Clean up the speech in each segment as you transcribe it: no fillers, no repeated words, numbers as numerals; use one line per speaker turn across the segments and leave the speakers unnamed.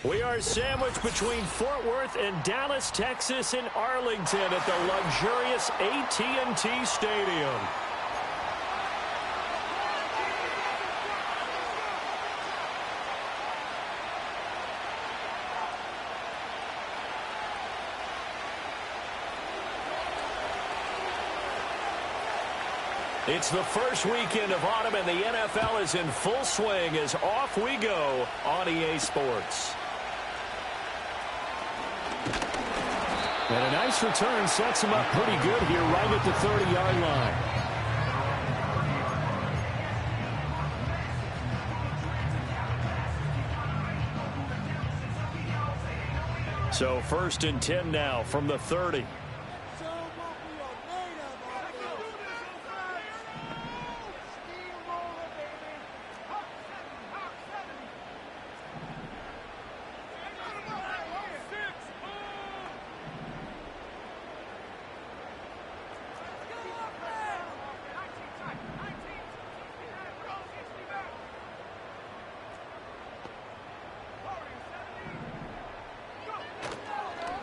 We are sandwiched between Fort Worth and Dallas, Texas, and Arlington at the luxurious AT&T Stadium. It's the first weekend of autumn, and the NFL is in full swing as off we go on EA Sports. And a nice return sets him up pretty good here right at the 30-yard line. So 1st and 10 now from the 30.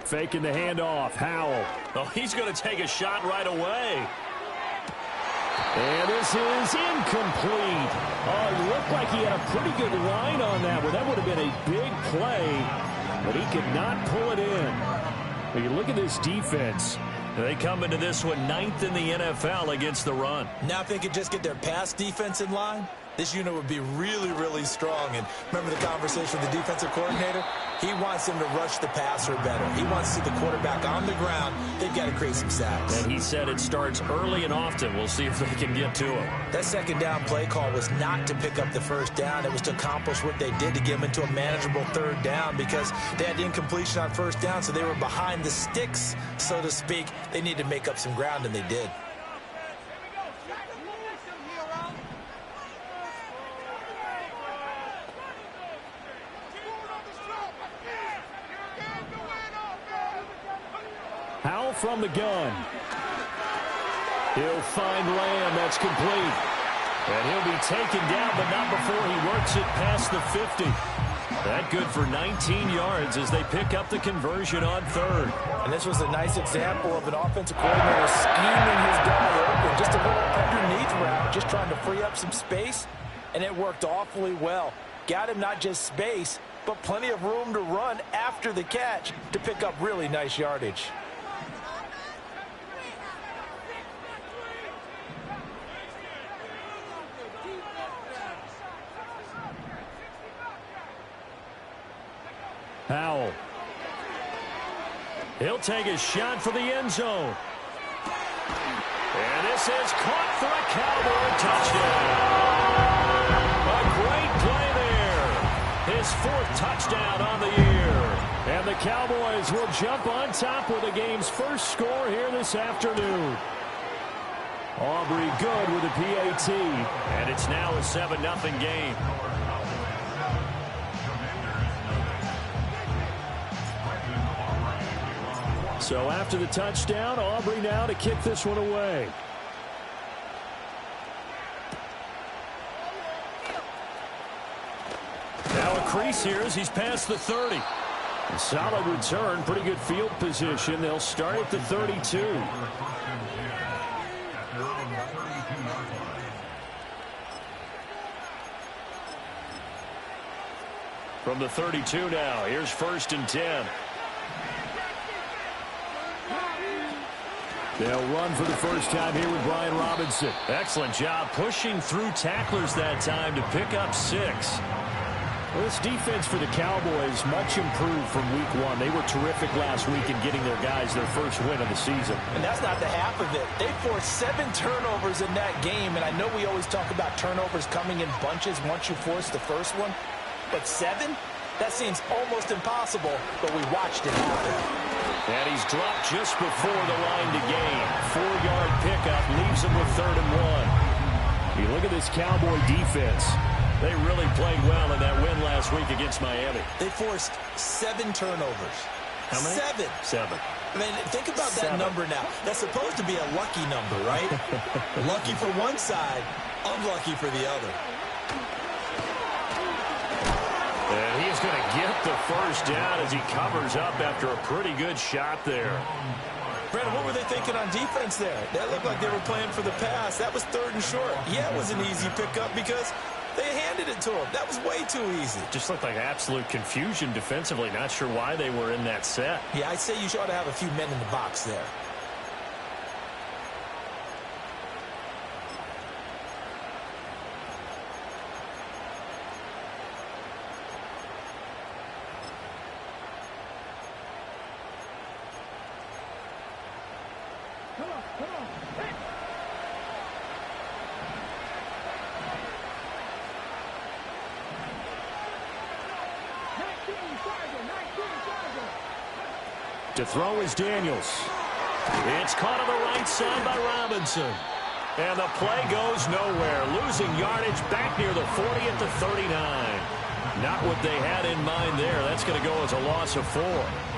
Faking the handoff. Howell. Oh, he's going to take a shot right away. And this is incomplete. Oh, it looked like he had a pretty good line on that one. That would have been a big play, but he could not pull it in. But you look at this defense. They come into this one 9th in the NFL against the run.
Now if they could just get their pass defense in line, this unit would be really, really strong. And remember the conversation with the defensive coordinator? He wants them to rush the passer better. He wants to see the quarterback on the ground. They've got to create some sacks.
And he said it starts early and often. We'll see if they can get to him.
That second down play call was not to pick up the first down. It was to accomplish what they did to get them into a manageable third down because they had incompletion on first down, so they were behind the sticks, so to speak. They needed to make up some ground, and they did.
Howell from the gun. He'll find Lamb. That's complete. And he'll be taken down, but not before he works it past the 50. That good for 19 yards as they pick up the conversion on third.
And this was a nice example of an offensive coordinator scheming his guy open. Just a little underneath route, just trying to free up some space. And it worked awfully well. Got him not just space, but plenty of room to run after the catch to pick up really nice yardage.
Howell. He'll take a shot for the end zone. And this is caught for a Cowboy touchdown. A great play there. His 4th touchdown on the year. And the Cowboys will jump on top with the game's first score here this afternoon. Aubrey good with a PAT. And it's now a 7-0 game. So after the touchdown, Aubrey now to kick this one away. Now a crease here as he's past the 30. A solid return, pretty good field position. They'll start at the 32. From the 32 now, here's 1st and 10. They'll run for the first time here with Brian Robinson. Excellent job pushing through tacklers that time to pick up 6. Well, this defense for the Cowboys much improved from week 1. They were terrific last week in getting their guys their first win of the season.
And that's not the half of it. They forced 7 turnovers in that game, and I know we always talk about turnovers coming in bunches once you force the first one, but 7? That seems almost impossible, but we watched it happen.
And he's dropped just before the line to gain. 4-yard pickup leaves him with 3rd and 1. You look at this Cowboy defense. They really played well in that win last week against Miami.
They forced 7 turnovers.
How many?
7.
7.
I mean, think about that number now. That's supposed to be a lucky number, right? Lucky for one side, unlucky for the other.
And he is Daniels going to get the first down as he covers up after a pretty good shot there.
Brandon, what were they thinking on defense there? That looked like they were playing for the pass. That was 3rd and short. Yeah, it was an easy pickup because they handed it to him. That was way too easy.
Just looked like absolute confusion defensively. Not sure why they were in that set.
Yeah, I'd say you ought to have a few men in the box there.
To throw is Daniels. It's caught on the right side by Robinson. And the play goes nowhere. Losing yardage back near the 40 at the 39. Not what they had in mind there. That's going to go as a loss of 4.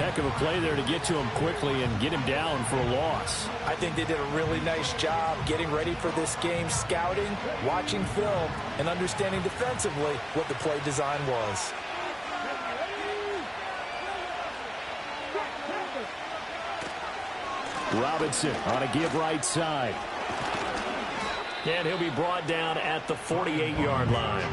Heck of a play there to get to him quickly and get him down for a loss.
I think they did a really nice job getting ready for this game, scouting, watching film, and understanding defensively what the play design was.
Robinson on a give right side. And he'll be brought down at the 48-yard line.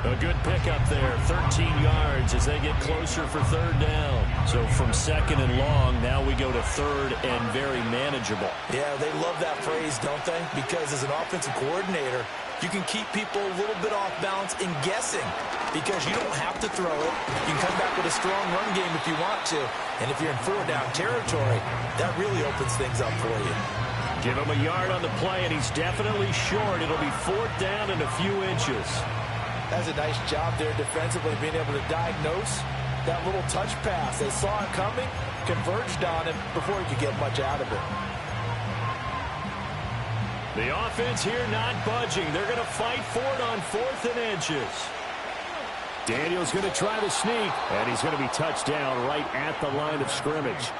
A good pickup there, 13 yards as they get closer for 3rd down. So from 2nd and long, now we go to 3rd and very manageable.
Yeah, they love that phrase, don't they? Because as an offensive coordinator, you can keep people a little bit off balance and guessing because you don't have to throw it. You can come back with a strong run game if you want to. And if you're in 4-down territory, that really opens things up for you.
Give him a yard on the play, and he's definitely short. It'll be 4th down and a few inches.
That's a nice job there defensively, being able to diagnose that little touch pass. They saw it coming, converged on him before he could get much out of it.
The offense here not budging. They're going to fight for it on 4th and inches. Daniels going to try the sneak, and he's going to be touched down right at the line of scrimmage.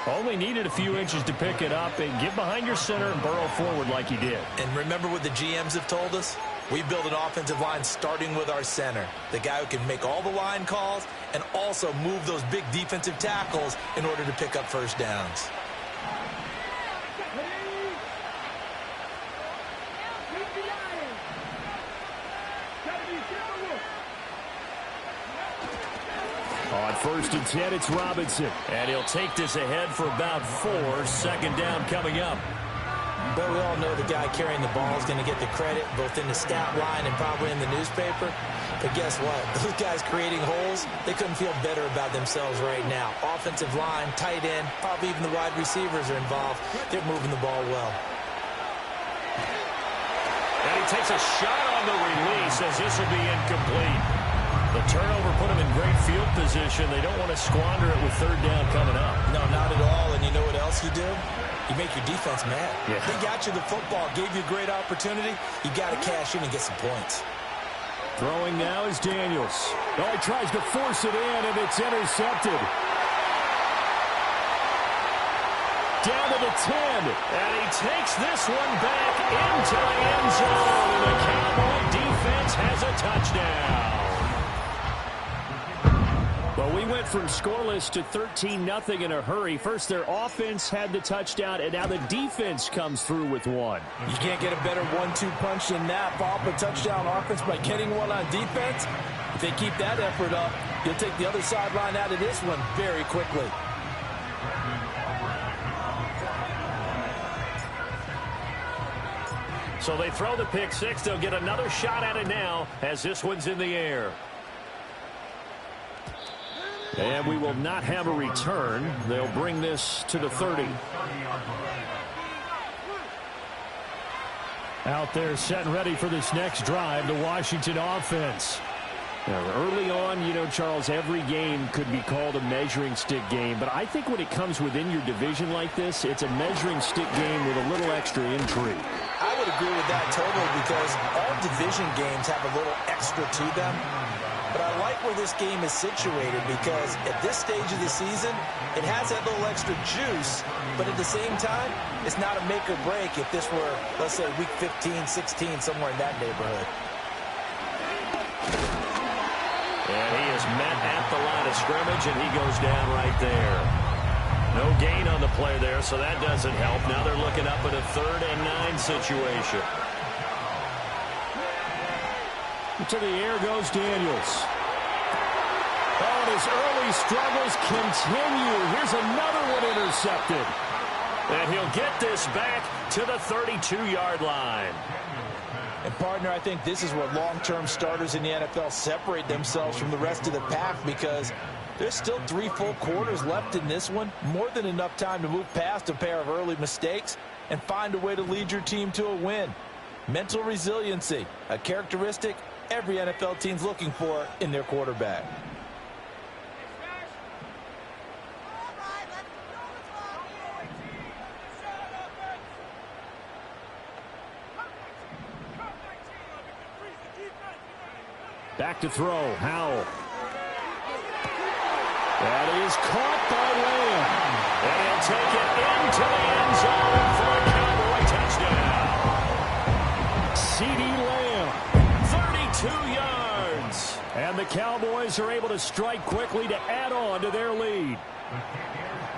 Only needed a few inches to pick it up and get behind your center and burrow forward like he did.
And remember what the GMs have told us? We build an offensive line starting with our center, the guy who can make all the line calls and also move those big defensive tackles in order to pick up first downs.
On 1st and 10, it's Robinson. And he'll take this ahead for about 4. 2nd down coming up.
But we all know the guy carrying the ball is going to get the credit both in the stat line and probably in the newspaper. But guess what? Those guys creating holes, they couldn't feel better about themselves right now. Offensive line, tight end, probably even the wide receivers are involved. They're moving the ball well.
And he takes a shot on the release as this will be incomplete. The turnover put him in great field position. They don't want to squander it with 3rd down coming up.
No, not at all. And you know what else you do? You make your defense mad.
Yeah.
They got you the football, gave you a great opportunity. You got to cash in and get some points.
Throwing now is Daniels. Oh, he tries to force it in, and it's intercepted. Down to the 10, and he takes this one back into the end zone. And the Cowboy defense has a touchdown. Well, we went from scoreless to 13-0 in a hurry. First, their offense had the touchdown, and now the defense comes through with one.
You can't get a better 1-2 punch than that. Follow up a touchdown offense by getting one on defense. If they keep that effort up, you'll take the other sideline out of this one very quickly.
So they throw the pick six. They'll get another shot at it now as this one's in the air. And we will not have a return. They'll bring this to the 30. Out there set and ready for this next drive, the Washington offense. Now, early on, you know, Charles, every game could be called a measuring stick game. But I think when it comes within your division like this, it's a measuring stick game with a little extra intrigue.
I would agree with that totally because all division games have a little extra to them. But I like where this game is situated because at this stage of the season, it has that little extra juice. But at the same time, it's not a make or break if this were, let's say, week 15, 16, somewhere in that neighborhood.
And he is just met at the line of scrimmage, and he goes down right there. No gain on the play there, so that doesn't help. Now they're looking up at a 3rd and 9 situation.
To the air goes Daniels. Oh, and his early struggles continue. Here's another one intercepted.
And he'll get this back to the 32-yard line.
And, partner, I think this is where long-term starters in the NFL separate themselves from the rest of the pack, because there's still 3 full quarters left in this one. More than enough time to move past a pair of early mistakes and find a way to lead your team to a win. Mental resiliency, a characteristic every NFL team's looking for in their quarterback.
Back to throw, Howell. That is caught by Lamb.
And he'll take it into the end zone for a Cowboy touchdown.
CeeDee Lamb.
32 yards.
And the Cowboys are able to strike quickly to add on to their lead.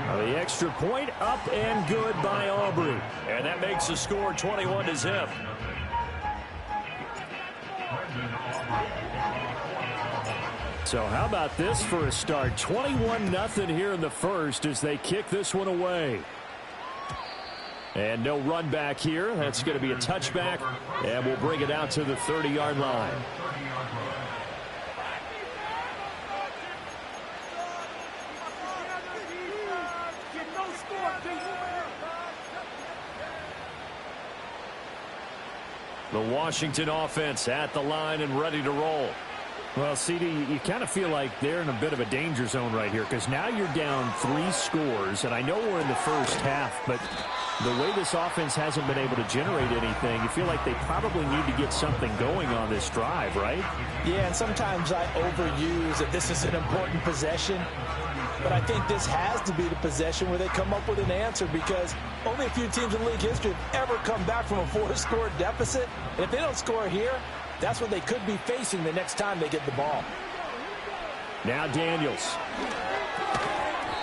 The extra point up and good by Aubrey.
And that makes the score 21-0.
So how about this for a start? 21-0 here in the first as they kick this one away. And no run back here. That's going to be a touchback. And we'll bring it out to the 30-yard line. The Washington offense at the line and ready to roll. Well, CD, you kind of feel like they're in a bit of a danger zone right here, because now you're down 3 scores, and I know we're in the first half, but the way this offense hasn't been able to generate anything, you feel like they probably need to get something going on this drive, right?
Yeah, and sometimes I overuse that this is an important possession, but I think this has to be the possession where they come up with an answer, because only a few teams in league history have ever come back from a 4-score deficit, and if they don't score here, that's what they could be facing the next time they get the ball.
Now Daniels.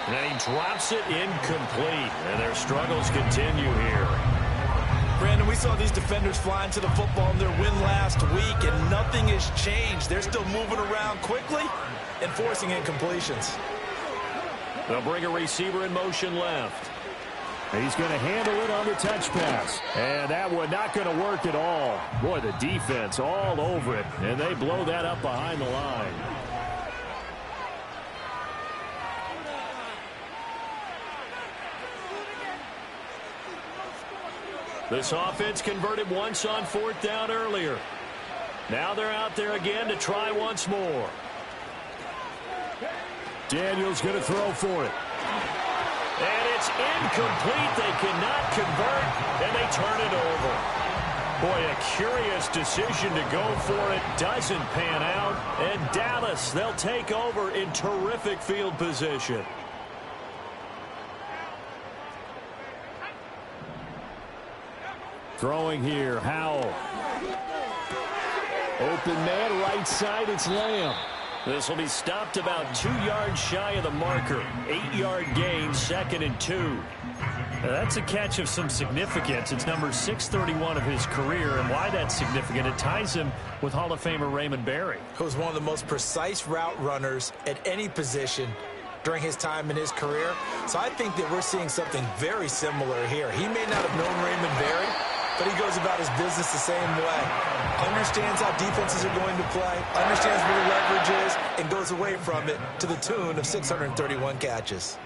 And then he drops it incomplete. And their struggles continue here.
Brandon, we saw these defenders flying to the football in their win last week, and nothing has changed. They're still moving around quickly and forcing incompletions.
They'll bring a receiver in motion left.
He's going to handle it on the touch pass. And that one not going to work at all. Boy, the defense all over it. And they blow that up behind the line.
This offense converted once on 4th down earlier. Now they're out there again to try once more.
Daniels going to throw for it.
And it's incomplete. They cannot convert, and they turn it over. Boy, a curious decision to go for it. Doesn't pan out. And Dallas, they'll take over in terrific field position.
Throwing here, Howell. Open man, right side, it's Lamb.
This will be stopped about 2 yards shy of the marker. 8-yard gain, 2nd and 2.
Now that's a catch of some significance. It's number 631 of his career, and why that's significant, it ties him with Hall of Famer Raymond Berry.
Who was one of the most precise route runners at any position during his time in his career. So I think that we're seeing something very similar here. He may not have known Raymond Berry, but he goes about his business the same way. Understands how defenses are going to play, understands where the leverage is, and goes away from it to the tune of 631 catches.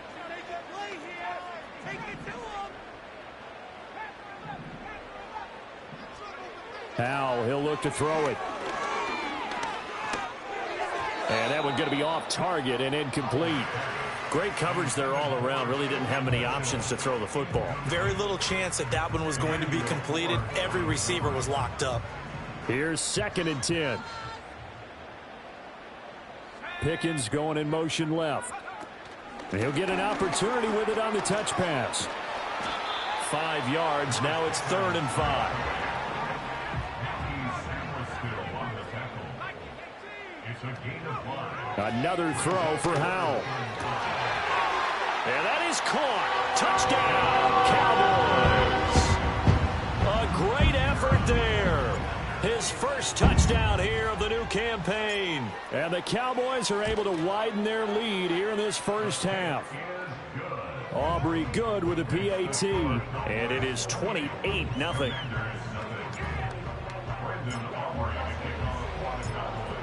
Howell, he'll look to throw it. And that one's going to be off target and incomplete.
Great coverage there all around. Really didn't have many options to throw the football.
Very little chance that that one was going to be completed. Every receiver was locked up.
Here's 2nd and 10. Pickens going in motion left. And he'll get an opportunity with it on the touch pass.
5 yards. Now it's 3rd and 5.
Another throw for Howell. And that is caught. Touchdown, Cowboys. A great effort there. His first touchdown here of the new campaign. And the Cowboys are able to widen their lead here in this first half. Aubrey Good with a PAT. And it is 28-0.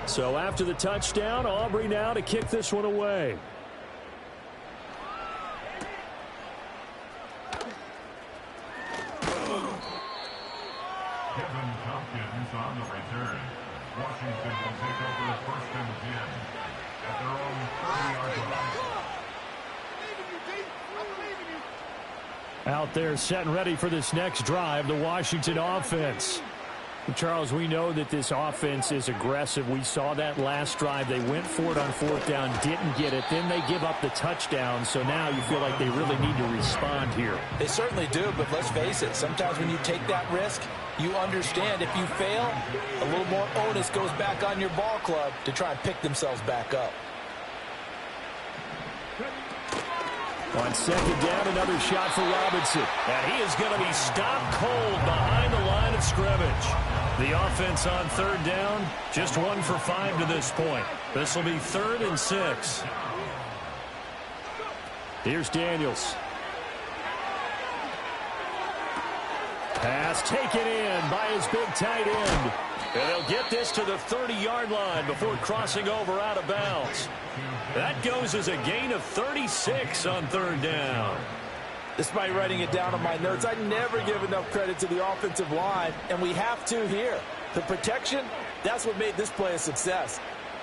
So after the touchdown, Aubrey now to kick this one away.
Kevin Tompkins on the return. Washington will take over 1st and 10 at their own 30-yard line.
Out there set and ready for this next drive, the Washington offense. Charles, we know that this offense is aggressive. We saw that last drive. They went for it on 4th down, didn't get it. Then they give up the touchdown. So now you feel like they really need to respond here.
They certainly do, but let's face it. Sometimes when you take that risk, you understand if you fail, a little more onus goes back on your ball club to try and pick themselves back up.
On 2nd down, another shot for Robinson. And he is going to be stopped cold behind the line of scrimmage. The offense on 3rd down, just 1 for 5 to this point. This will be 3rd and 6. Here's Daniels. Pass taken in by his big tight end. And they'll get this to the 30-yard line before crossing over out of bounds. That goes as a gain of 36 on 3rd down.
Despite writing it down on my notes, I never give enough credit to the offensive line, and we have to here. The protection, that's what made this play a success.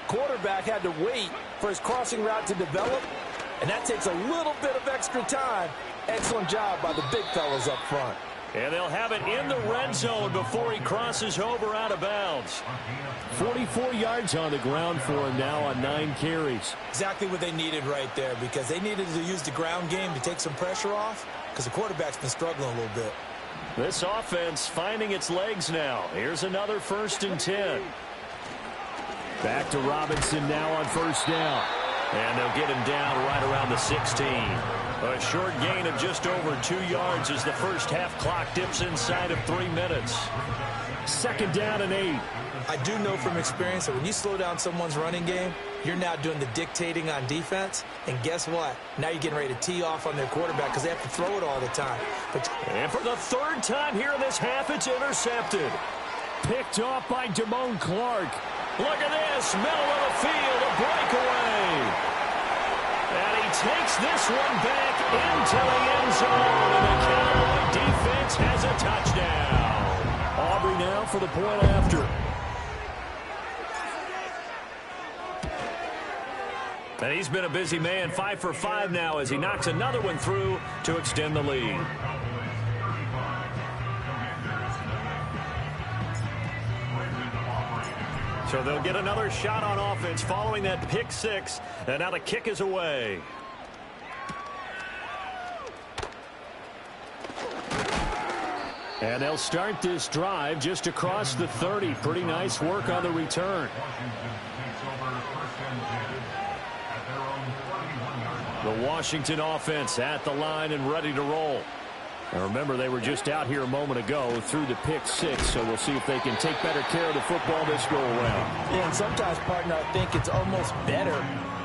Quarterback had to wait for his crossing route to develop, and that takes a little bit of extra time. Excellent job by the big fellas up front.
And they'll have it in the red zone before he crosses over out of bounds. 44 yards on the ground for him now on 9 carries.
Exactly what they needed right there, because they needed to use the ground game to take some pressure off, because the quarterback's been struggling a little bit.
This offense finding its legs now. Here's another 1st and 10. Back to Robinson now on 1st down. And they'll get him down right around the 16. A short gain of just over 2 yards as the first half clock dips inside of 3 minutes. 2nd down and 8.
I do know from experience that when you slow down someone's running game, you're now doing the dictating on defense. And guess what? Now you're getting ready to tee off on their quarterback because they have to throw it all the time.
And for the 3rd time here in this half, it's intercepted. Picked off by Damone Clark. Look at this. Middle of the field, a breakaway. And he takes this one back into the end zone. And the Cowboy defense has a touchdown. Aubrey now for the point after. And he's been a busy man, 5 for 5 now as he knocks another one through to extend the lead. So they'll get another shot on offense following that pick 6. And now the kick is away. And they'll start this drive just across the 30. Pretty nice work on the return. The Washington offense at the line and ready to roll. And remember, they were just out here a moment ago through the pick 6, so we'll see if they can take better care of the football this go-around.
Yeah, and sometimes, partner, I think it's almost better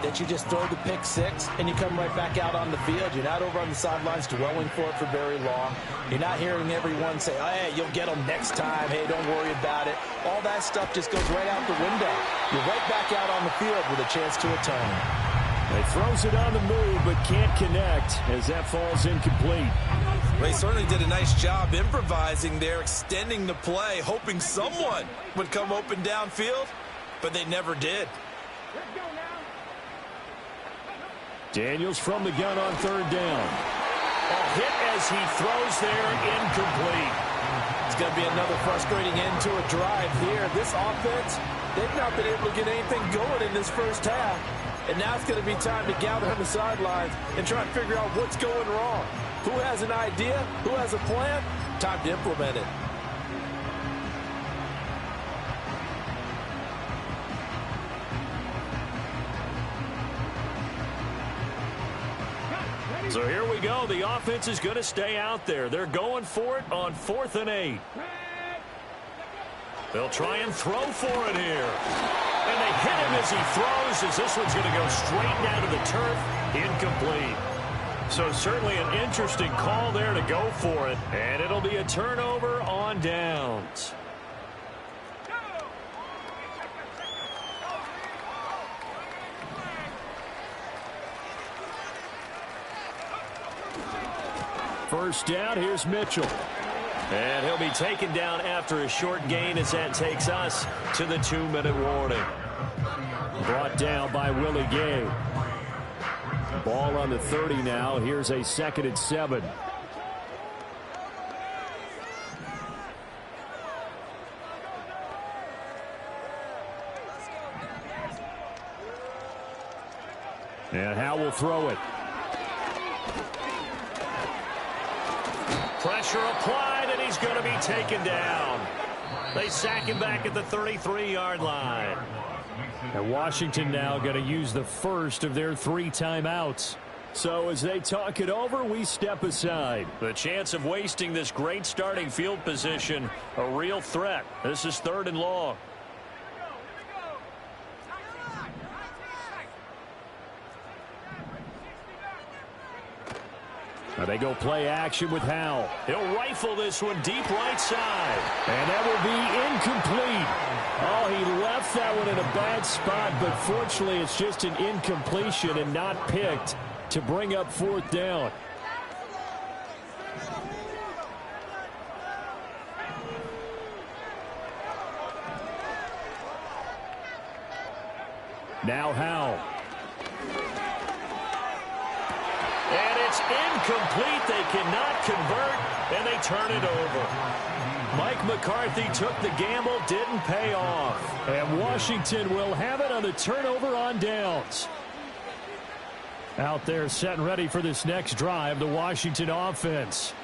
that you just throw the pick 6 and you come right back out on the field. You're not over on the sidelines dwelling for it for very long. You're not hearing everyone say, oh, hey, you'll get them next time. Hey, don't worry about it. All that stuff just goes right out the window. You're right back out on the field with a chance to atone.
He throws it on the move but can't connect as that falls incomplete.
Well, he certainly did a nice job improvising there, extending the play, hoping someone would come open downfield, but they never did.
Daniels from the gun on 3rd down. A hit as he throws there, incomplete.
It's going to be another frustrating end to a drive here. This offense, they've not been able to get anything going in this first half. And now it's going to be time to gather on the sidelines and try and figure out what's going wrong. Who has an idea? Who has a plan? Time to implement it.
So here we go. The offense is going to stay out there. They're going for it on 4th and 8. They'll try and throw for it here. And they hit him as he throws, as this one's going to go straight down to the turf. Incomplete. So certainly an interesting call there to go for it. And it'll be a turnover on downs. First down, here's Mitchell. And he'll be taken down after a short gain as that takes us to the 2-minute warning. Brought down by Willie Gay. Ball on the 30 now. Here's a 2nd and 7. And Howe will throw it. Pressure applied, and he's going to be taken down. They sack him back at the 33-yard line. And Washington now going to use the first of their 3 timeouts. So as they talk it over, we step aside. The chance of wasting this great starting field position, a real threat. This is 3rd and long. Now they go play action with Howell. He'll rifle this one deep right side. And that will be incomplete. Oh, he left that one in a bad spot, but fortunately it's just an incompletion and not picked to bring up 4th down. Now Howell. And it's incomplete. They cannot convert, and they turn it over. Mike McCarthy took the gamble, didn't pay off. And Washington will have it on the turnover on downs. Out there set and ready for this next drive, the Washington offense.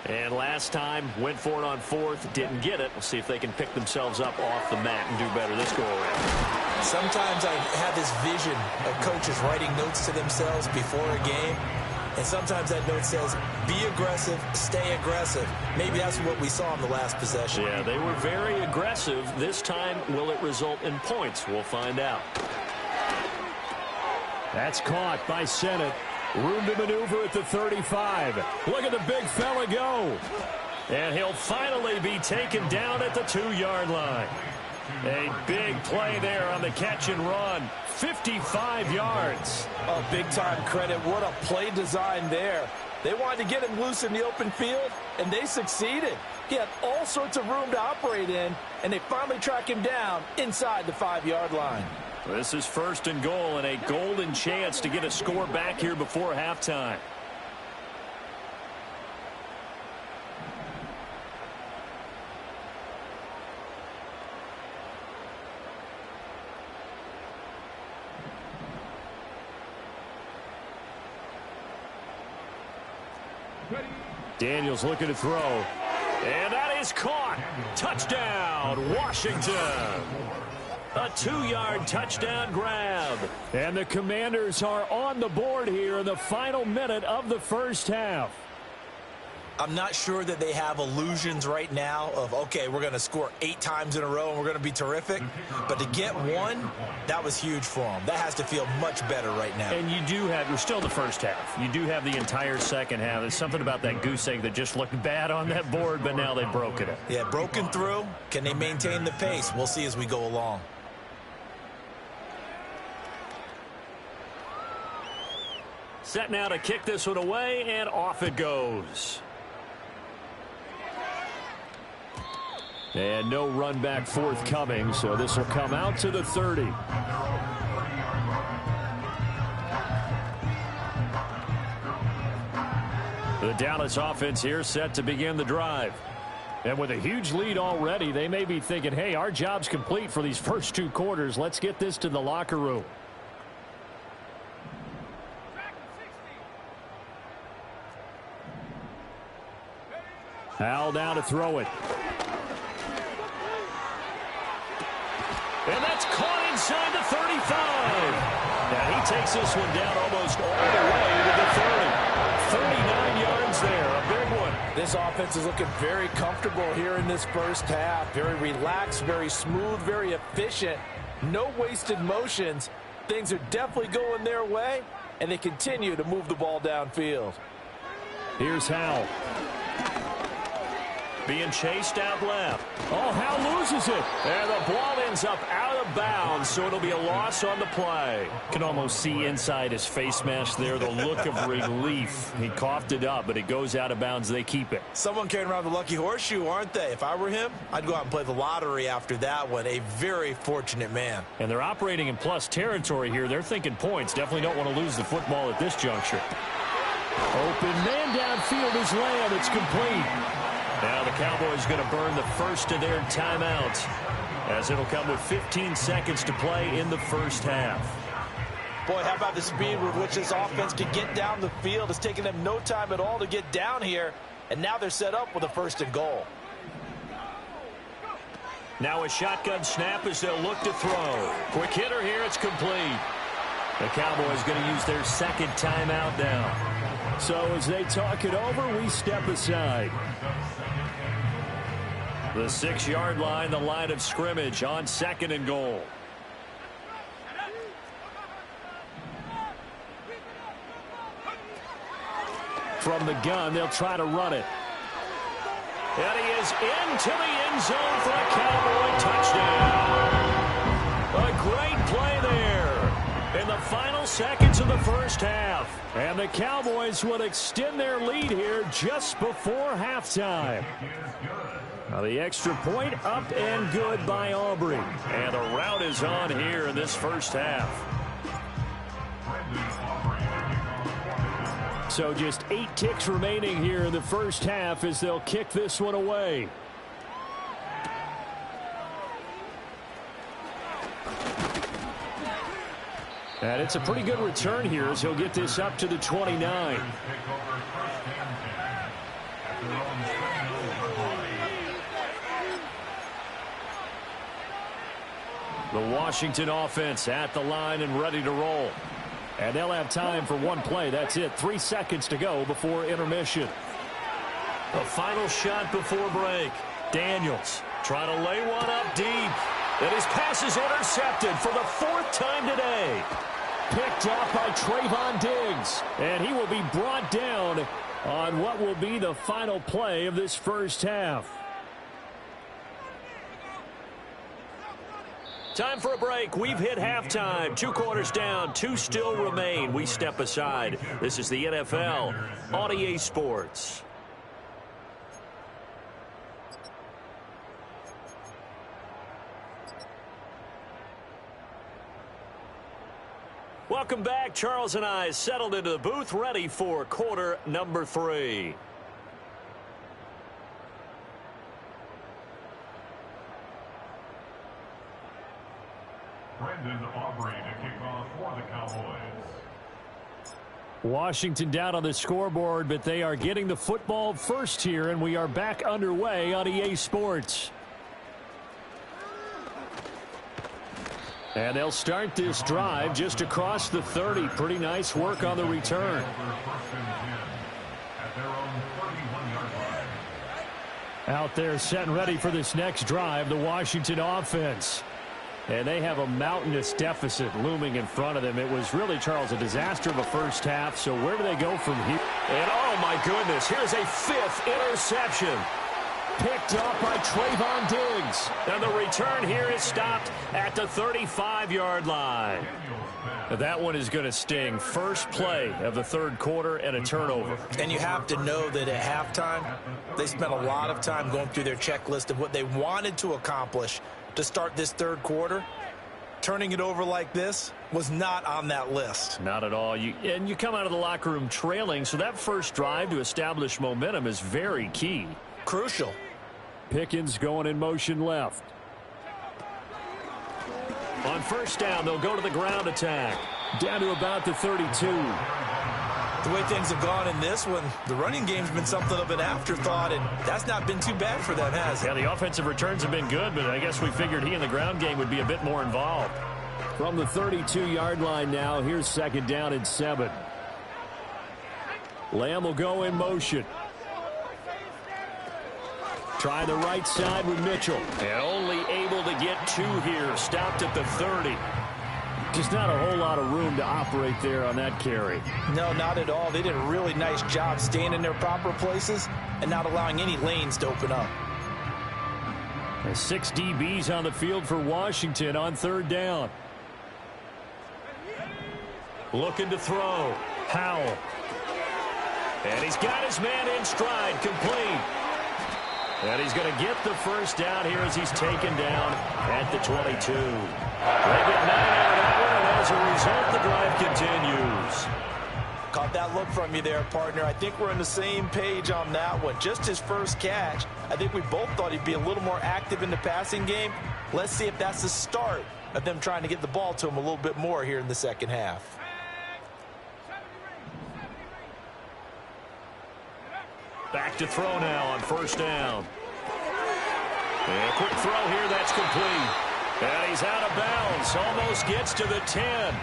And last time, went for it on 4th, didn't get it. We'll see if they can pick themselves up off the mat and do better this go-around.
Sometimes I have this vision of coaches writing notes to themselves before a game. And sometimes that note says, be aggressive, stay aggressive. Maybe that's what we saw in the last possession.
Yeah, they were very aggressive. This time, will it result in points? We'll find out. That's caught by Sennett. Room to maneuver at the 35. Look at the big fella go. And he'll finally be taken down at the 2-yard line. A big play there on the catch and run. 55 yards.
Oh, big-time credit. What a play design there. They wanted to get him loose in the open field, and they succeeded. He had all sorts of room to operate in, and they finally track him down inside the 5-yard line.
This is 1st and goal, and a golden chance to get a score back here before halftime. Daniels looking to throw. And that is caught. Touchdown, Washington. A 2-yard touchdown grab. And the Commanders are on the board here in the final minute of the first half.
I'm not sure that they have illusions right now of, okay, we're going to score 8 times in a row and we're going to be terrific. But to get one, that was huge for them. That has to feel much better right now.
And you do have, we're still in the first half. You do have the entire second half. There's something about that goose egg that just looked bad on that board, but now they've broken it.
Yeah, broken through. Can they maintain the pace? We'll see as we go along.
Set now to kick this one away, and off it goes. And no run back forthcoming, so this will come out to the 30. The Dallas offense here set to begin the drive. And with a huge lead already, they may be thinking, hey, our job's complete for these first 2 quarters. Let's get this to the locker room. Howell down to throw it. And that's caught inside the 35. Now he takes this one down almost all the way to the 30.
39 yards there, a big one.
This offense is looking very comfortable here in this first half. Very relaxed, very smooth, very efficient. No wasted motions. Things are definitely going their way, and they continue to move the ball downfield.
Here's Howell.
Being chased out left.
Oh, Howell loses it.
And the ball ends up out of bounds, so it'll be a loss on the play.
Can almost see inside his face mask there the look of relief. He coughed it up, but it goes out of bounds. They keep it.
Someone carrying around the lucky horseshoe, aren't they? If I were him, I'd go out and play the lottery after that one. A very fortunate man.
And they're operating in plus territory here. They're thinking points. Definitely don't want to lose the football at this juncture. Open man downfield is Lamb. It's complete.
Now the Cowboys going to burn the first of their timeouts, as it'll come with 15 seconds to play in the first half.
Boy, how about the speed with which this offense can get down the field? It's taken them no time at all to get down here, and now they're set up with a 1st and goal.
Now a shotgun snap as they'll look to throw. Quick hitter here, it's complete. The Cowboys going to use their second timeout now.
So as they talk it over, we step aside.
The 6-yard line, the line of scrimmage on 2nd and goal.
From the gun, they'll try to run it.
And he is into the end zone for a Cowboy touchdown. A great play there in the final seconds of the first half.
And the Cowboys will extend their lead here just before halftime. Now the extra point up and good by Aubrey.
And the route is on here in this first half.
So just 8 ticks remaining here in the first half as they'll kick this one away. And it's a pretty good return here as he'll get this up to the 29. The Washington offense at the line and ready to roll. And they'll have time for one play. That's it. 3 seconds to go before intermission.
The final shot before break. Daniels trying to lay one up deep. And his pass is intercepted for the 4th time today.
Picked up by Trayvon Diggs. And he will be brought down on what will be the final play of this first half.
Time for a break. We've hit halftime. 2 quarters down. 2 still remain. We step aside. This is the NFL on EA Sports. Welcome back. Charles and I settled into the booth, ready for quarter number 3.
Brendan Aubrey to kick off for the Cowboys.
Washington down on the scoreboard, but they are getting the football first here, and we are back underway on EA Sports. And they'll start this drive just across the 30. Pretty nice work on the return. Out there set and ready for this next drive, the Washington offense. And they have a mountainous deficit looming in front of them. It was really, Charles, a disaster of a first half. So where do they go from here?
And oh my goodness, here's a 5th interception.
Picked up by Trayvon Diggs.
And the return here is stopped at the 35-yard line.
That one is going to sting. First play of the 3rd quarter and a turnover.
And you have to know that at halftime, they spent a lot of time going through their checklist of what they wanted to accomplish to start this 3rd quarter. Turning it over like this was not on that list.
Not at all. And you come out of the locker room trailing, so that first drive to establish momentum is very key.
Crucial.
Pickens going in motion left.
On first down, they'll go to the ground attack.
Down to about the 32.
The way things have gone in this one, the running game's been something of an afterthought, and that's not been too bad for them, has it?
Yeah, the offensive returns have been good, but I guess we figured he in the ground game would be a bit more involved. From the 32-yard line now, here's 2nd down and 7. Lamb will go in motion. Try the right side with Mitchell. And only able to get 2 here. Stopped at the 30. Just not a whole lot of room to operate there on that carry.
No, not at all. They did a really nice job staying in their proper places and not allowing any lanes to open up.
6 DBs on the field for Washington on 3rd down. Looking to throw. Howell. And he's got his man in stride, complete. And he's going to get the first down here as he's taken down at the 22. They get 9 out of that one, and as a result, the drive continues.
Caught that look from you there, partner. I think we're on the same page on that one. Just his first catch. I think we both thought he'd be a little more active in the passing game. Let's see if that's the start of them trying to get the ball to him a little bit more here in the second half.
Back to throw now on 1st down. And a quick throw here, that's complete. And he's out of bounds. Almost gets to the 10.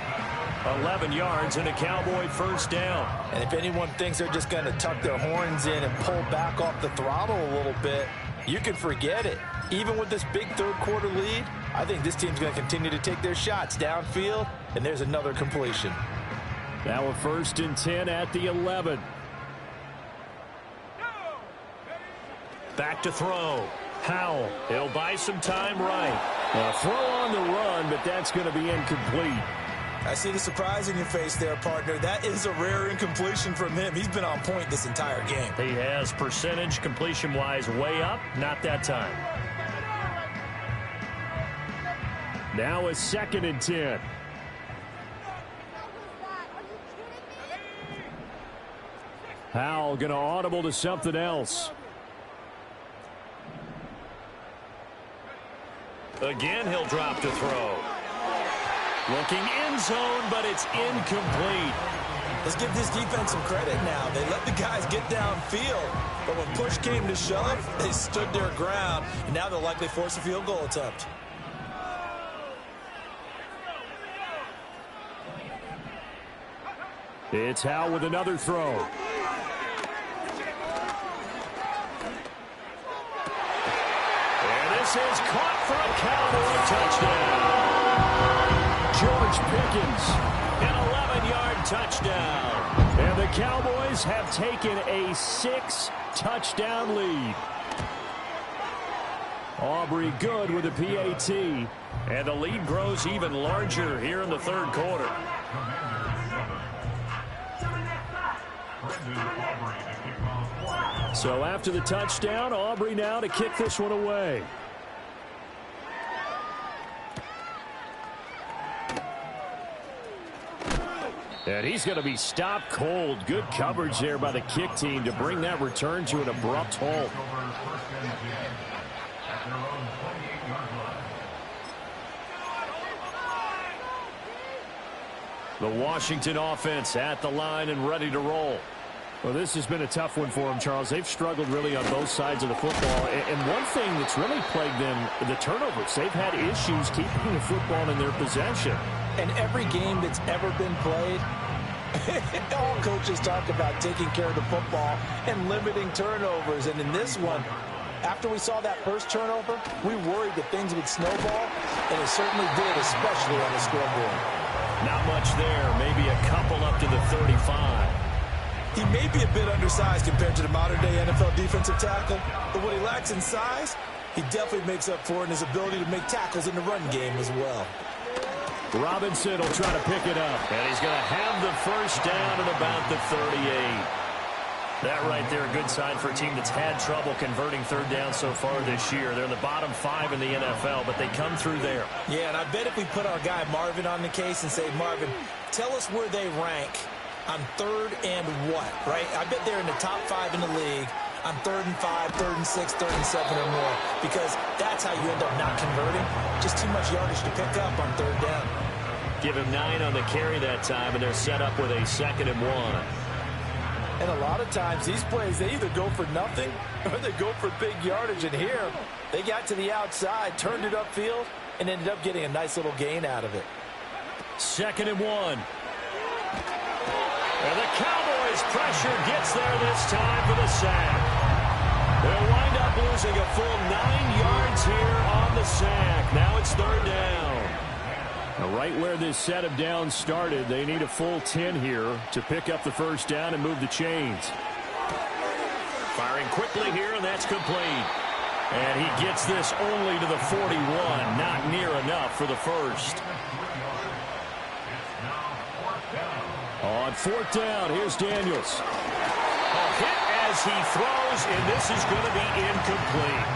11 yards and a Cowboy 1st down.
And if anyone thinks they're just going to tuck their horns in and pull back off the throttle a little bit, you can forget it. Even with this big 3rd quarter lead, I think this team's going to continue to take their shots downfield, and there's another completion.
Now a 1st and 10 at the 11. Back to throw. Howell. He'll buy some time right. A throw on the run, but that's going to be incomplete.
I see the surprise in your face there, partner. That is a rare incompletion from him. He's been on point this entire game.
He has percentage completion-wise way up. Not that time. Now a 2nd and 10. Howell going to audible to something else. Again, he'll drop to throw. Looking end zone, but it's incomplete.
Let's give this defense some credit now. They let the guys get downfield, but when push came to shove, they stood their ground, and now they'll likely force a field goal attempt.
It's Howell with another throw. And this is caught for a Cowboy touchdown. George Pickens, an 11-yard touchdown. And the Cowboys have taken a 6-touchdown lead. Aubrey good with a PAT. And the lead grows even larger here in the 3rd quarter. So after the touchdown, Aubrey now to kick this one away. And he's going to be stopped cold. Good coverage there by the kick team to bring that return to an abrupt halt. The Washington offense at the line and ready to roll. Well, this has been a tough one for them, Charles. They've struggled really on both sides of the football. And one thing that's really plagued them, the turnovers. They've had issues keeping the football in their possession.
And every game that's ever been played, all coaches talk about taking care of the football and limiting turnovers. And in this one, after we saw that first turnover, we worried that things would snowball, and it certainly did, especially on the scoreboard.
Not much there. Maybe a couple up to the 35.
He may be a bit undersized compared to the modern-day NFL defensive tackle, but what he lacks in size, he definitely makes up for in his ability to make tackles in the run game as well.
Robinson will try to pick it up, and he's going to have the first down at about the 38. That right there, a good sign for a team that's had trouble converting 3rd down so far this year. They're in the bottom 5 in the NFL, but they come through there.
Yeah, and I bet if we put our guy Marvin on the case and say, Marvin, tell us where they rank on 3rd and what, right? I bet they're in the top 5 in the league on 3rd and 5, 3rd and 6, 3rd and 7 or more, because that's how you end up not converting. Just too much yardage to pick up on 3rd down.
Give him 9 on the carry that time, and they're set up with a 2nd and 1.
And a lot of times, these plays, they either go for nothing or they go for big yardage. And here, they got to the outside, turned it upfield, and ended up getting a nice little gain out of it.
2nd and 1.
And the Cowboys' pressure gets there this time for the sack. They'll wind up losing a full 9 yards here on the sack. Now it's third down.
Now right where this set of downs started, they need a full 10 here to pick up the first down and move the chains.
Firing quickly here, and that's complete. And he gets this only to the 41. Not near enough for the first.
On fourth down, here's Daniels.
A hit as he throws, and this is going to be incomplete.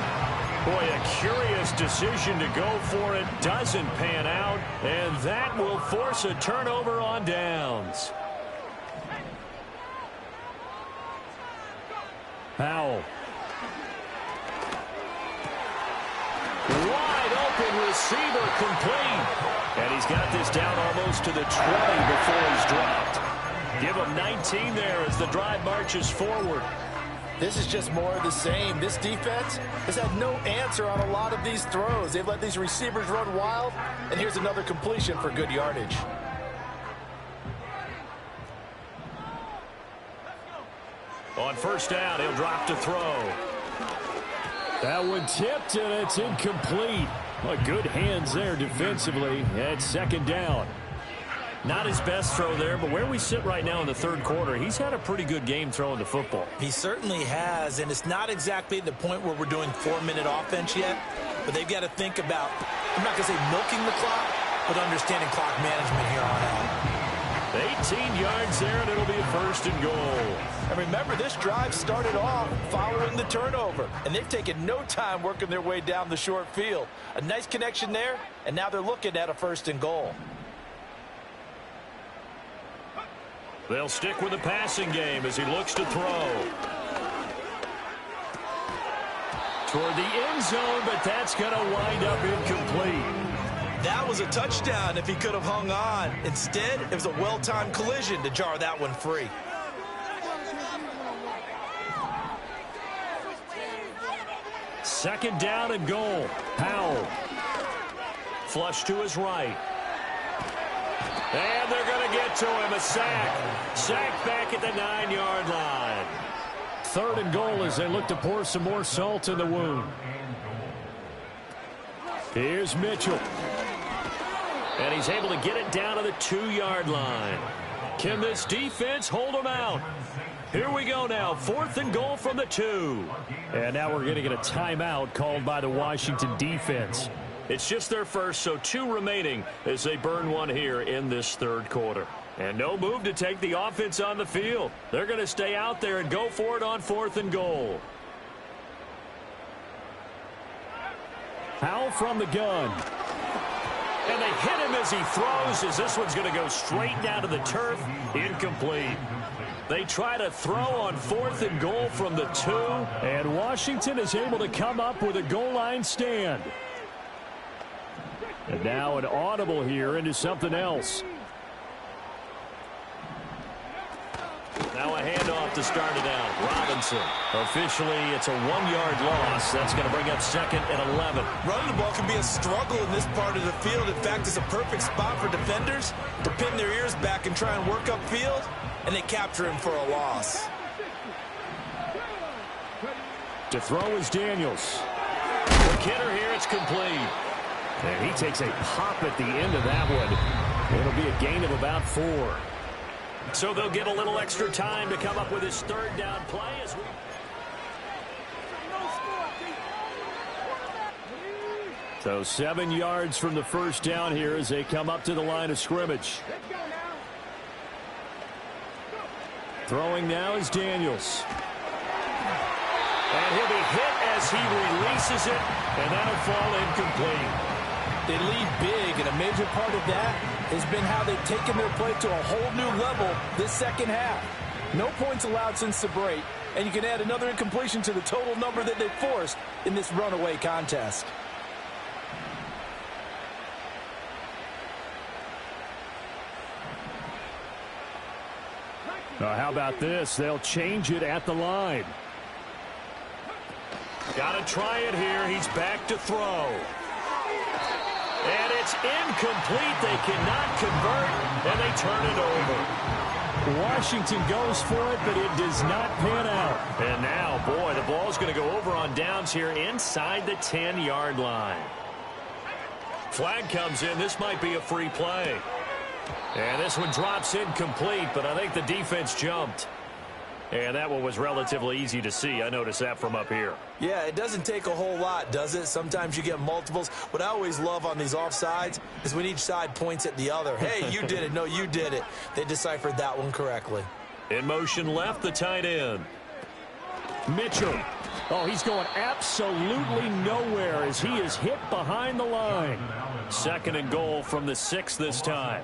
Boy, a curious decision to go for it. Doesn't pan out, and that will force a turnover on downs.
Powell.
Wide open receiver complete. And he's got this down almost to the 20 before he's dropped. Give him 19 there as the drive marches forward.
This is just more of the same. This defense has had no answer on a lot of these throws. They've let these receivers run wild, and here's another completion for good yardage.
On first down, he'll drop to throw.
That one tipped, and it's incomplete. Well, good hands there defensively at second down.
Not his best throw there, but where we sit right now in the third quarter, he's had a pretty good game throwing the football.
He certainly has, and it's not exactly the point where we're doing 4-minute offense yet, but they've got to think about, I'm not going to say milking the clock, but understanding clock management here on out.
18 yards there, and it'll be a first and goal.
And remember, this drive started off following the turnover, and they've taken no time working their way down the short field. A nice connection there, and now they're looking at a first and goal.
They'll stick with the passing game as he looks to throw. Toward the end zone, but that's going to wind up incomplete.
That was a touchdown if he could have hung on. Instead, it was a well-timed collision to jar that one free.
Second down and goal. Powell.
Flush to his right. And they're going to get to him. A sack. Sack back at the 9-yard line.
Third and goal as they look to pour some more salt in the wound. Here's Mitchell.
And he's able to get it down to the 2-yard line. Can this defense hold him out? Here we go now. Fourth and goal from the 2.
And now we're going to get a timeout called by the Washington defense.
It's just their first, so 2 remaining as they burn one here in this third quarter. And no move to take the offense on the field. They're going to stay out there and go for it on fourth and goal.
Powell from the gun.
And they hit him as he throws, as this one's going to go straight down to the turf. Incomplete. They try to throw on fourth and goal from the 2.
And Washington is able to come up with a goal line stand. And now an audible here into something else.
Now a handoff to start it out. Robinson. Officially, it's a 1-yard loss. That's going to bring up second and 11.
Running the ball can be a struggle in this part of the field. In fact, it's a perfect spot for defenders to pin their ears back and try and work upfield, and they capture him for a loss.
To throw is Daniels.
The Kidder here, it's complete.
And he takes a pop at the end of that one. It'll be a gain of about 4.
So they'll get a little extra time to come up with his third down play as we...
So 7 yards from the first down here as they come up to the line of scrimmage. Throwing now is Daniels.
And he'll be hit as he releases it, and that'll fall incomplete.
They lead big, and a major part of that has been how they've taken their play to a whole new level this second half. No points allowed since the break, and you can add another incompletion to the total number that they forced in this runaway contest.
Now, how about this? They'll change it at the line.
Got to try it here. He's back to throw. And it's incomplete. They cannot convert, and they turn it over.
Washington goes for it, but it does not pan out. And now, boy, the ball's going to go over on downs here inside the 10-yard line. Flag comes in. This might be a free play. And this one drops incomplete, but I think the defense jumped. And that one was relatively easy to see. I noticed that from up here.
Yeah, it doesn't take a whole lot, does it? Sometimes you get multiples. What I always love on these offsides is when each side points at the other. Hey, you did it. No, you did it. They deciphered that one correctly.
In motion left, the tight end. Mitchell. Oh, he's going absolutely nowhere as he is hit behind the line. 2nd and goal from the 6 this time.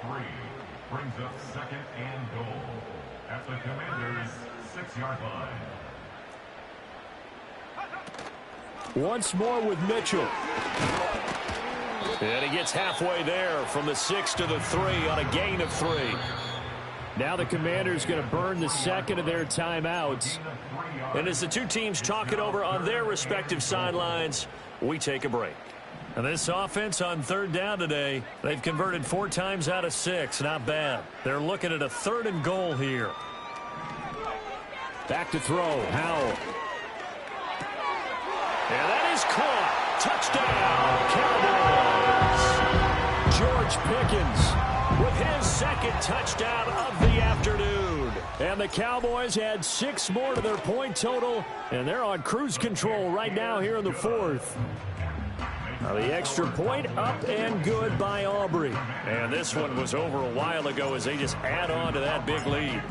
Brings up 2nd and goal at the Commanders' 6-yard line.
Once more with Mitchell. And he gets halfway there from the 6 to the 3 on a gain of 3. Now the Commanders going to burn the 2nd of their timeouts. And as the two teams talk it over on their respective sidelines, we take a break. And this offense on 3rd down today, they've converted 4 times out of 6. Not bad. They're looking at a 3rd and goal here. Back to throw. Howell. And that is caught. Touchdown, Cowboys. George Pickens with his 2nd touchdown of the afternoon. And the Cowboys add 6 more to their point total, and they're on cruise control right now here in the 4th. Now the extra point up and good by Aubrey. And this one was over a while ago as they just add on to that big lead.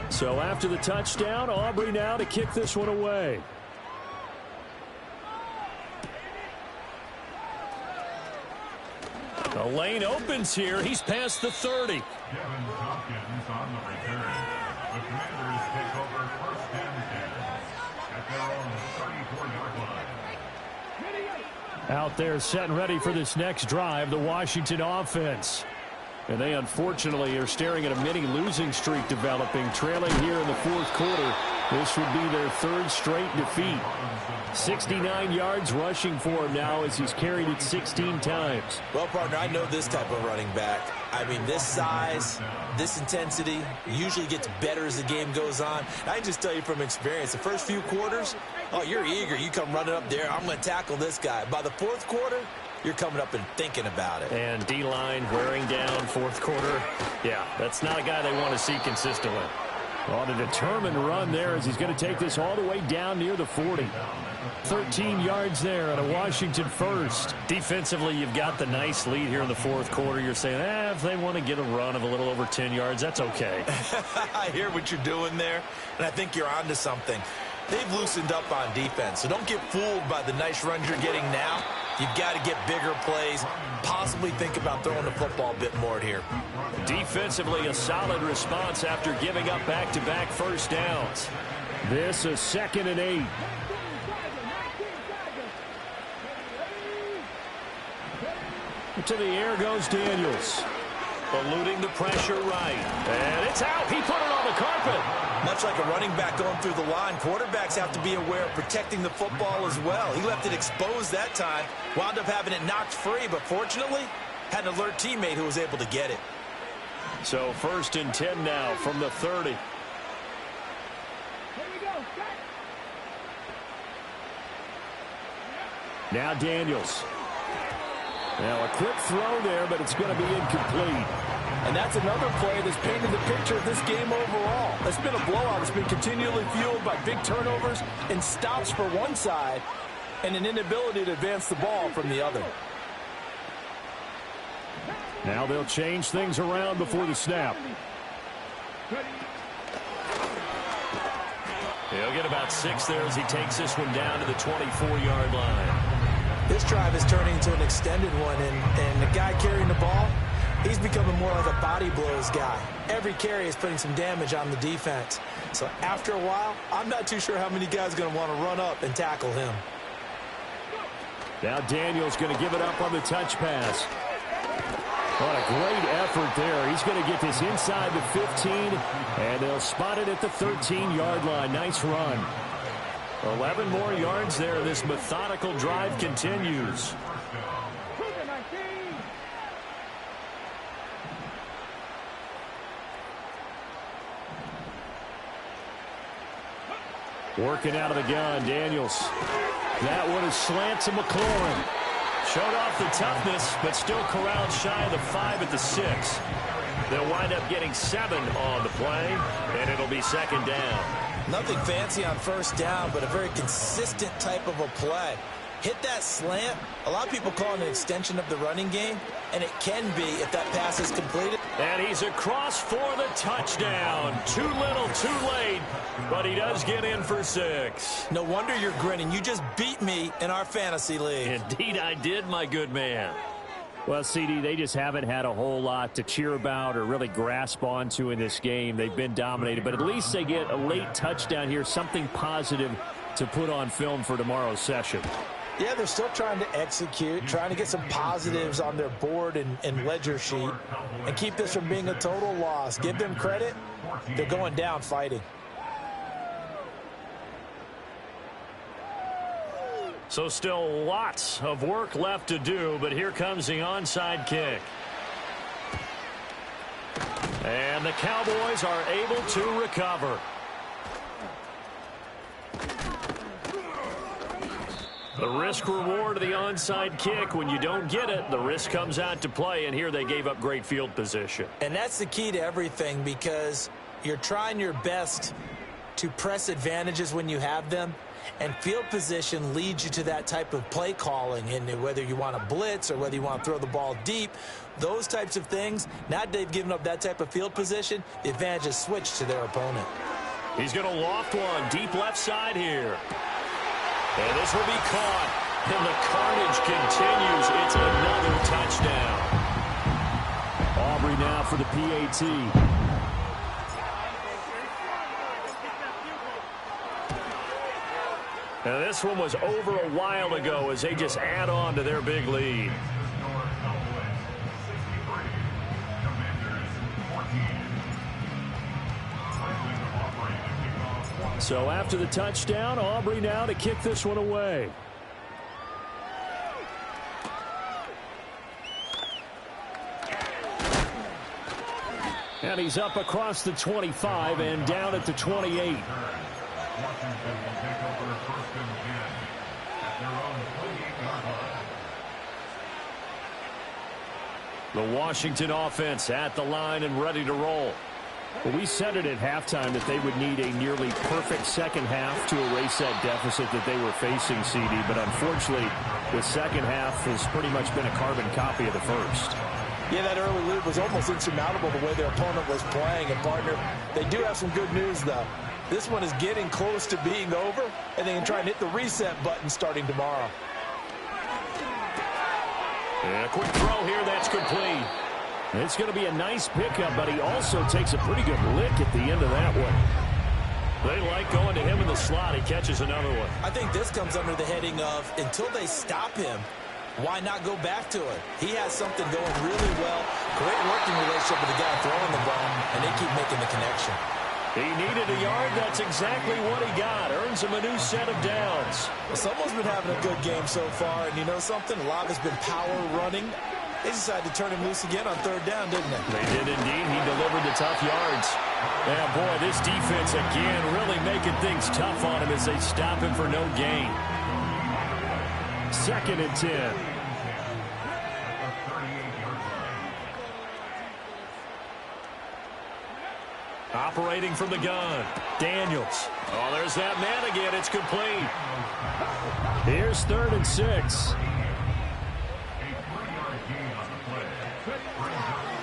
So after the touchdown, Aubrey now to kick this one away. The lane opens here. He's past the 30.
Kevin Tompkins on the return. The Commanders take over 1st and 10 at their own 34-yard line.
Out there set and ready for this next drive, the Washington offense. And they unfortunately are staring at a mini losing streak developing, trailing here in the 4th quarter. This would be their 3rd straight defeat. 69 yards rushing for him now as he's carried it 16 times.
Well, partner, I know this type of running back. I mean, this size, this intensity usually gets better as the game goes on. I can just tell you from experience, the first few quarters, oh, you're eager. You come running up there, I'm going to tackle this guy. By the 4th quarter, you're coming up and thinking about it.
And D-line wearing down 4th quarter. Yeah, that's not a guy they want to see consistently. On a determined run there as he's going to take this all the way down near the 40. 13 yards there and a Washington first. Defensively, you've got the nice lead here in the 4th quarter. You're saying, if they want to get a run of a little over 10 yards, that's okay.
I hear what you're doing there, and I think you're onto something. They've loosened up on defense, so don't get fooled by the nice runs you're getting now. You've got to get bigger plays, possibly think about throwing the football a bit more here.
Defensively, a solid response after giving up back-to-back first downs. This is 2nd and 8. To the air goes Daniels. Eluding the pressure right. And it's out. He put it on the carpet.
Much like a running back going through the line, quarterbacks have to be aware of protecting the football as well. He left it exposed that time, wound up having it knocked free, but fortunately, had an alert teammate who was able to get it.
So 1st and 10 now from the 30. Now Daniels. Now a quick throw there, but it's going to be incomplete.
And that's another play that's painted the picture of this game overall. It's been a blowout. It's been continually fueled by big turnovers and stops for one side and an inability to advance the ball from the other.
Now they'll change things around before the snap. He'll get about 6 there as he takes this one down to the 24-yard line.
This drive is turning into an extended one, and the guy carrying the ball, he's becoming more like a body blows guy. Every carry is putting some damage on the defense. So after a while, I'm not too sure how many guys are going to want to run up and tackle him.
Now Daniels going to give it up on the touch pass. What a great effort there. He's going to get this inside the 15, and they'll spot it at the 13-yard line. Nice run. 11 more yards there. This methodical drive continues. Working out of the gun, Daniels. That one is slant to McLaurin. Showed off the toughness, but still corralled shy of the 5 at the 6. They'll wind up getting 7 on the play, and it'll be second down.
Nothing fancy on first down, but a very consistent type of a play. Hit that slant. A lot of people call it an extension of the running game, and it can be if that pass is completed.
And he's across for the touchdown. Too little, too late, but he does get in for 6.
No wonder you're grinning. You just beat me in our fantasy league.
Indeed I did, my good man. Well, CD, they just haven't had a whole lot to cheer about or really grasp onto in this game. They've been dominated, but at least they get a late touchdown here, something positive to put on film for tomorrow's session.
Yeah, they're still trying to execute, trying to get some positives on their board and ledger sheet and keep this from being a total loss. Give them credit. They're going down fighting.
So still lots of work left to do, but here comes the onside kick. And the Cowboys are able to recover. The risk-reward of the onside kick, when you don't get it, the risk comes out to play, and here they gave up great field position.
And that's the key to everything, because you're trying your best to press advantages when you have them, and field position leads you to that type of play calling, and whether you want to blitz or whether you want to throw the ball deep, those types of things. Now they've given up that type of field position, the advantage is switched to their opponent.
He's going to loft one deep left side here. And this will be caught. And the carnage continues. It's another touchdown. Aubrey now for the PAT. Now this one was over a while ago as they just add on to their big lead. So after the touchdown, Aubrey now to kick this one away. And he's up across the 25 and down at the 28. The Washington offense at the line and ready to roll. Well, we said it at halftime that they would need a nearly perfect second half to erase that deficit that they were facing, CD. But unfortunately, the second half has pretty much been a carbon copy of the first.
Yeah, that early lead was almost insurmountable the way their opponent was playing. And, partner, they do have some good news, though. This one is getting close to being over, and they can try and hit the reset button starting tomorrow.
And a quick throw here, that's complete. It's going to be a nice pickup, but he also takes a pretty good lick at the end of that one. They like going to him in the slot. He catches another one.
I think this comes under the heading of, until they stop him, why not go back to it? He has something going really well. Great working relationship with the guy throwing the ball, and they keep making the connection.
He needed a yard. That's exactly what he got. Earns him a new set of downs.
Well, someone's been having a good game so far, and you know something? A lot has been power running. They decided to turn him loose again on third down, didn't they?
They did indeed. He delivered the tough yards. Yeah, boy, this defense again really making things tough on him as they stop him for no gain. 2nd and 10. Operating from the gun, Daniels. Oh, there's that man again. It's complete. Here's 3rd and 6.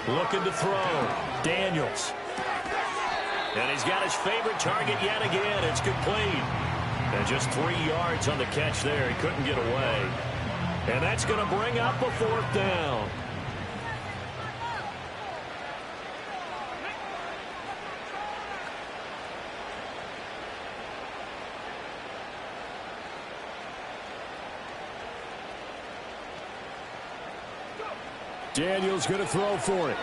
Looking to throw. Daniels. And he's got his favorite target yet again. It's complete. And just 3 yards on the catch there. He couldn't get away. And that's going to bring up a 4th down. Daniels going to throw for it.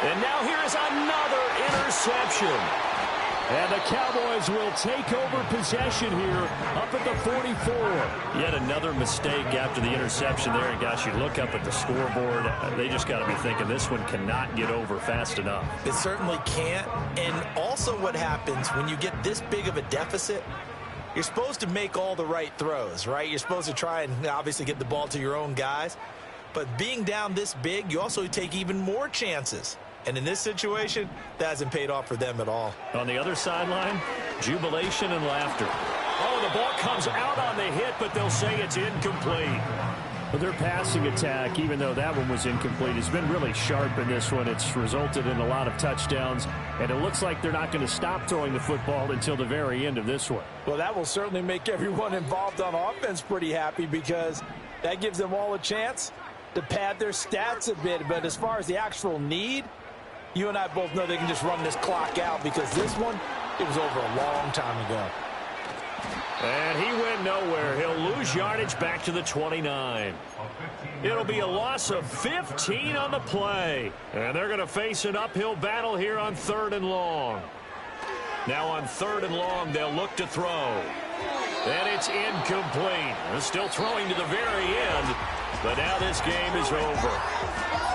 And now here is another interception.
And the Cowboys will take over possession here up at the 44.
Yet another mistake after the interception there. And, gosh, you look up at the scoreboard. They just got to be thinking this one cannot get over fast enough.
It certainly can't. And also what happens when you get this big of a deficit, you're supposed to make all the right throws, right? You're supposed to try and obviously get the ball to your own guys. But being down this big, you also take even more chances. And in this situation, that hasn't paid off for them at all.
On the other sideline, jubilation and laughter.
Oh, the ball comes out on the hit, but they'll say it's incomplete.
Well, their passing attack, even though that one was incomplete, has been really sharp in this one. It's resulted in a lot of touchdowns, and it looks like they're not going to stop throwing the football until the very end of this one.
Well, that will certainly make everyone involved on offense pretty happy because that gives them all a chance to pad their stats a bit. But as far as the actual need, you and I both know they can just run this clock out because this one, it was over a long time ago.
And he went nowhere. He'll lose yardage back to the 29. It'll be a loss of 15 on the play. And they're going to face an uphill battle here on 3rd and long. Now on 3rd and long, they'll look to throw. And it's incomplete. They're still throwing to the very end. But now this game is over.